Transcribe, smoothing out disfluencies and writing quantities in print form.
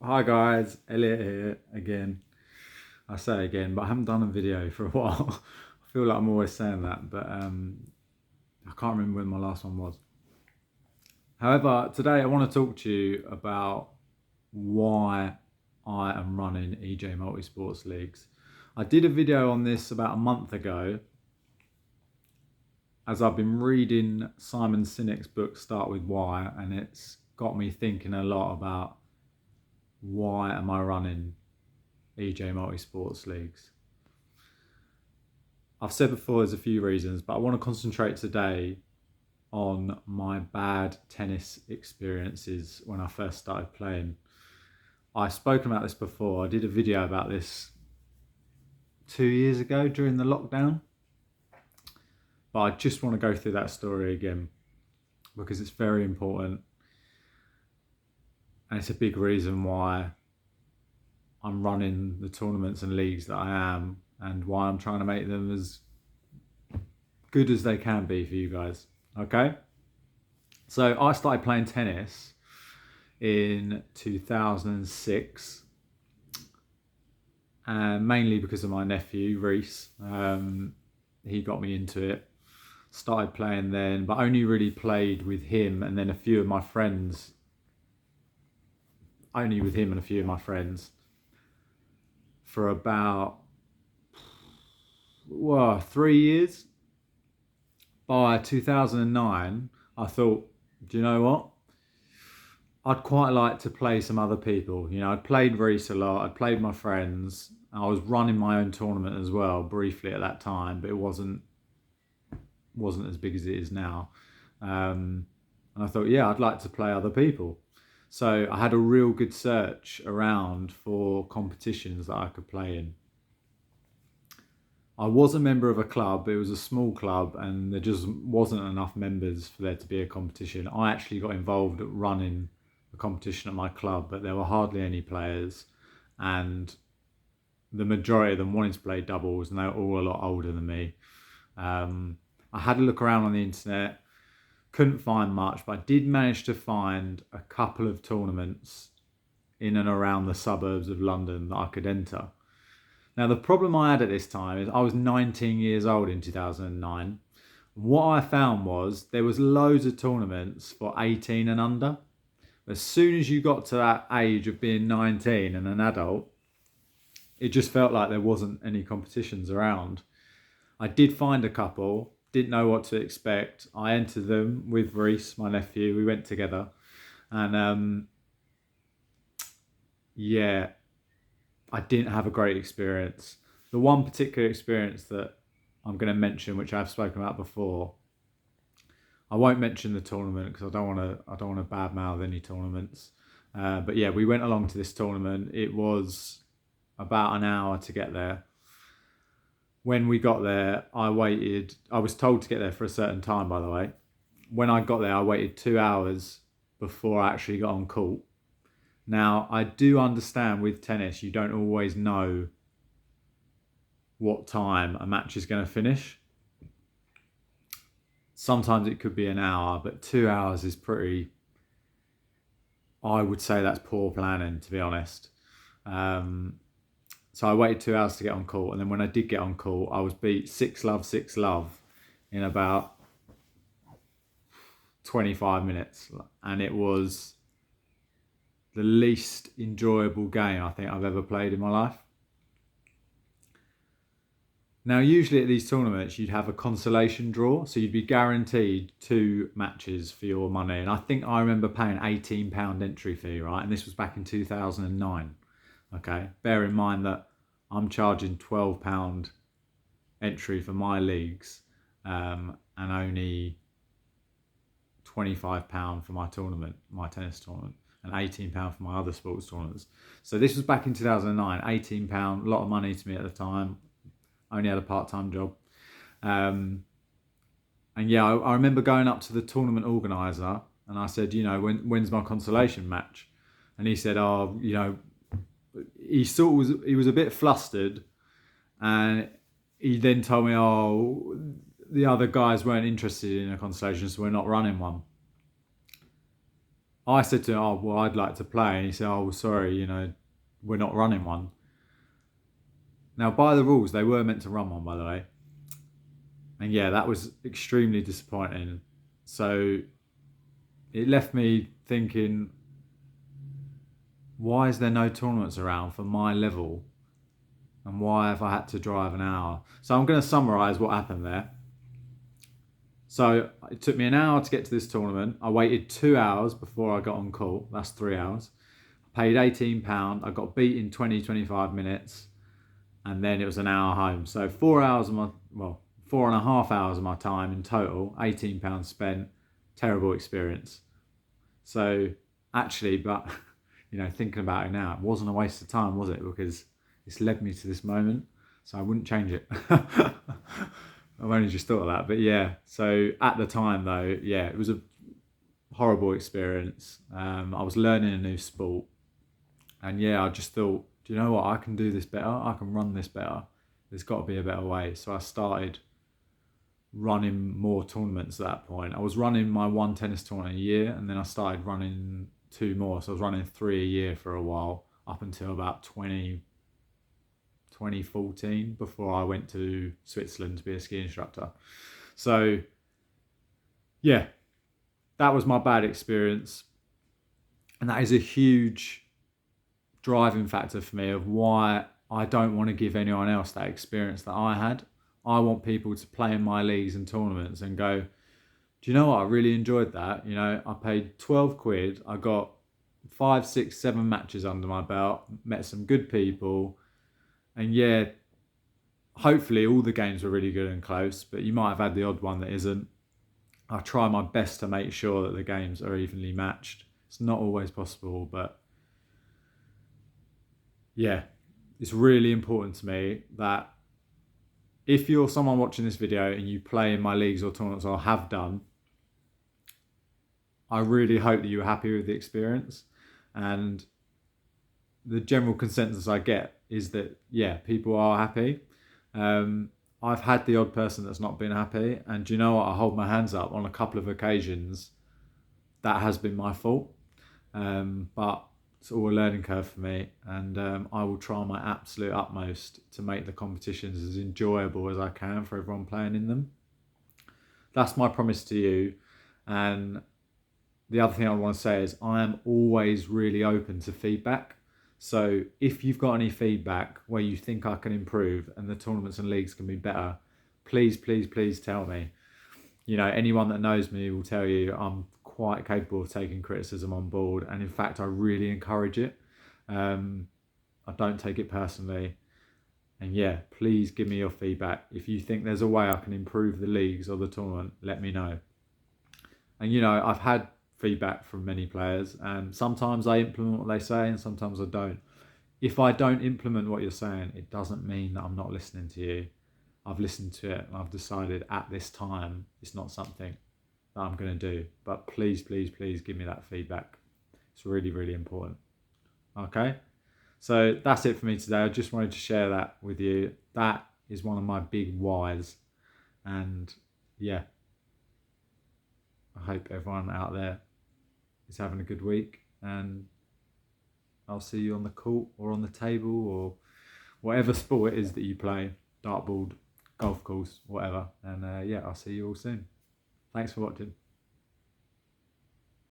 Hi guys, Elliot here again. I say again, but I haven't done a video for a while. I feel like I'm always saying that, but I can't remember when my last one was. However, today I want to talk to you about why I am running EJ Multisports Leagues. I did a video on this about a month ago as I've been reading Simon Sinek's book Start With Why, and it's got me thinking a lot about why am I running EJ Multisports Leagues. I've said before there's a few reasons, but I want to concentrate today on my bad tennis experiences when I first started playing. I've spoken about this before. I did a video about this 2 years ago during the lockdown, but I just want to go through that story again because it's very important and it's a big reason why I'm running the tournaments and leagues that I am, and why I'm trying to make them as good as they can be for you guys. Okay? So I started playing tennis in 2006, and mainly because of my nephew, Reese. He got me into it. Started playing then, but only really played with him and then a few of my friends. Only with him and a few of my friends for about 3 years. By 2009, I thought, do you know what? I'd quite like to play some other people. You know, I'd played Reese a lot, I'd played my friends. I was running my own tournament as well, briefly at that time, but it wasn't as big as it is now. And I thought, yeah, I'd like to play other people. So I had a real good search around for competitions that I could play in. I was a member of a club. It was a small club and there just wasn't enough members for there to be a competition. I actually got involved at running a competition at my club, but there were hardly any players and the majority of them wanted to play doubles and they were all a lot older than me. I had a look around on the internet, couldn't find much, but I did manage to find a couple of tournaments in and around the suburbs of London that I could enter. Now, the problem I had at this time is I was 19 years old in 2009. What I found was there was loads of tournaments for 18 and under. As soon as you got to that age of being 19 and an adult, it just felt like there wasn't any competitions around. I did find a couple, didn't know what to expect. I entered them with Reese, my nephew. We went together. And yeah, I didn't have a great experience. The one particular experience that I'm going to mention, which I've spoken about before, I won't mention the tournament because I don't want to badmouth any tournaments. But yeah, we went along to this tournament. It was about an hour to get there. When we got there, I waited. I was told to get there for a certain time, by the way. When I got there, I waited 2 hours before I actually got on court. Now, I do understand with tennis, you don't always know what time a match is going to finish. Sometimes it could be an hour, but 2 hours is pretty, I would say that's poor planning, to be honest. So I waited 2 hours to get on court, and then when I did get on court, I was beat 6-love in about 25 minutes. And it was the least enjoyable game I think I've ever played in my life. Now, usually at these tournaments, you'd have a consolation draw, so you'd be guaranteed 2 matches for your money. And I think I remember paying £18 entry fee, right? And this was back in 2009. Okay, bear in mind that I'm charging £12 entry for my leagues and only £25 for my tournament, my tennis tournament, and £18 for my other sports tournaments. So this was back in 2009, £18, a lot of money to me at the time. I only had a part-time job. And yeah, I remember going up to the tournament organizer and I said, you know, when's my consolation match? And he said, oh, you know, he was a bit flustered, and he then told me, oh, the other guys weren't interested in a consolation, so we're not running one. I said to him, "Oh, well, I'd like to play," and he said, "Oh, well, sorry, we're not running one." Now, by the rules, they were meant to run one, by the way, and yeah, that was extremely disappointing. So it left me thinking, why is there no tournaments around for my level, and why have I had to drive an hour? So I'm going to summarise what happened there. So it took me an hour to get to this tournament. I waited 2 hours before I got on call. That's 3 hours. I paid £18. I got beat in 25 minutes. And then it was an hour home. So 4 hours of my, 4.5 hours of my time in total, £18 spent, terrible experience. So actually, but thinking about it now, it wasn't a waste of time, was it? Because it's led me to this moment. So I wouldn't change it. I've only just thought of that, but yeah. So at the time though, yeah, it was a horrible experience. I was learning a new sport, and yeah, I just thought, do you know what? I can do this better. I can run this better. There's got to be a better way. So I started running more tournaments at that point. I was running my one tennis tournament a year, and then I started running 2 more. So I was running 3 a year for a while, up until about 2014, before I went to Switzerland to be a ski instructor. So yeah, that was my bad experience, and that is a huge driving factor for me of why I don't want to give anyone else that experience that I had. I want people to play in my leagues and tournaments and go, do you know what? I really enjoyed that. I paid 12 quid. I got 5, 6, 7 matches under my belt, met some good people. And yeah, hopefully all the games were really good and close, but you might have had the odd one that isn't. I try my best to make sure that the games are evenly matched. It's not always possible, but yeah, it's really important to me that if you're someone watching this video and you play in my leagues or tournaments, or have done, I really hope that you're happy with the experience. And the general consensus I get is that, yeah, people are happy. I've had the odd person that's not been happy, and do you know what? I hold my hands up on a couple of occasions. That has been my fault, but it's all a learning curve for me, and I will try my absolute utmost to make the competitions as enjoyable as I can for everyone playing in them. That's my promise to you. And the other thing I want to say is I am always really open to feedback. So if you've got any feedback where you think I can improve and the tournaments and leagues can be better, please, please, please tell me. Anyone that knows me will tell you I'm quite capable of taking criticism on board, and in fact, I really encourage it. I don't take it personally. And yeah, please give me your feedback. If you think there's a way I can improve the leagues or the tournament, let me know. And I've had feedback from many players, and sometimes I implement what they say and sometimes I don't. If I don't implement what you're saying, it doesn't mean that I'm not listening to you. I've listened to it and I've decided at this time it's not something that I'm going to do. But please, please, please give me that feedback. It's really, really important. Okay? So that's it for me today. I just wanted to share that with you. That is one of my big whys. And yeah, I hope everyone out there is having a good week, and I'll see you on the court or on the table or whatever sport it is that you play, dartboard, golf course, whatever. And yeah, I'll see you all soon. Thanks for watching.